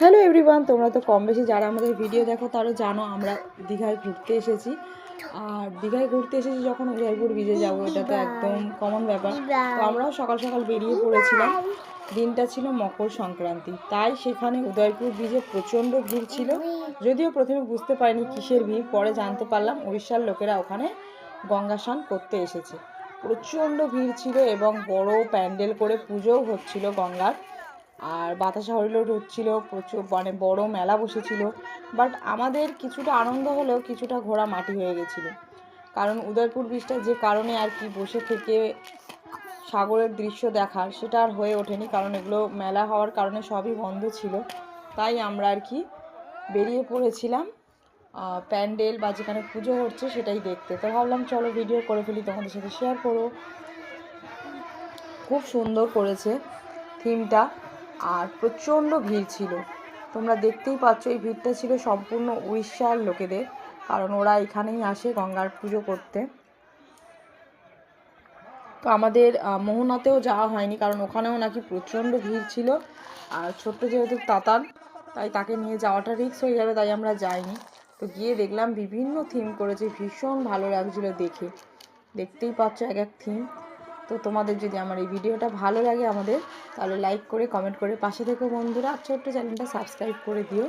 Hello everyone, তোমরা তো কম বেশি যারা আমাদের ভিডিও দেখো তারা জানো আমরা দীঘায় ঘুরতে এসেছি। আর দীঘায় ঘুরতে এসেছি যখন উদয়পুর ব্রিজে যাবো, এটা তো একদম কমন ব্যাপার। তো আমরাও সকাল সকাল বেরিয়ে পড়েছিলাম। দিনটা ছিল মকর সংক্রান্তি, তাই সেখানে উদয়পুর ব্রিজে প্রচণ্ড ভিড় ছিল। যদিও প্রথমে বুঝতে পারিনি কিসের ভিড়, পরে জানতে পারলাম উড়িষ্যার লোকেরা ওখানে গঙ্গা স্নান করতে এসেছে। প্রচণ্ড ভিড় ছিল এবং বড় প্যান্ডেল করে পুজোও হচ্ছিল গঙ্গার। আর বাতাসা হরিলোট হচ্ছিল, প্রচুর মানে বড় মেলা বসেছিল। বাট আমাদের কিছুটা আনন্দ হলেও কিছুটা ঘোড়া মাটি হয়ে গেছিলো, কারণ উদয়পুর ব্রিজটা যে কারণে আর কি বসে থেকে সাগরের দৃশ্য দেখার সেটা আর হয়ে ওঠেনি, কারণ এগুলো মেলা হওয়ার কারণে সবই বন্ধ ছিল। তাই আমরা আর কি বেরিয়ে পড়েছিলাম প্যান্ডেল বা যেখানে পুজো হচ্ছে সেটাই দেখতে। তো ভাবলাম চলো ভিডিও করে ফেলি, তোমাদের সাথে শেয়ার করো। খুব সুন্দর করেছে থিমটা, আর প্রচণ্ড ভিড় ছিল। তোমরা দেখতেই পাচ্ছ এই ভিড়টা ছিল সম্পূর্ণ উড়িষ্যার লোকেদের, কারণ ওরা এখানেই আসে গঙ্গার পুজো করতে। তো আমাদের মোহনাতেও যাওয়া হয়নি, কারণ ওখানেও নাকি প্রচণ্ড ভিড় ছিল। আর ছোট্ট যেহেতু তাতান, তাই তাকে নিয়ে যাওয়াটা রিস্ক হয়ে যাবে, তাই আমরা যাইনি। তো গিয়ে দেখলাম বিভিন্ন থিম করেছে, ভীষণ ভালো লাগছিলো দেখে। দেখতেই পাচ্ছ এক এক থিম। তো তোমাদের যদি আমার এই ভিডিওটা ভালো লাগে তাহলে লাইক করে কমেন্ট করে পাশে থেকো বন্ধুরা, আর ছোট্ট চ্যানেলটা সাবস্ক্রাইব করে দিও।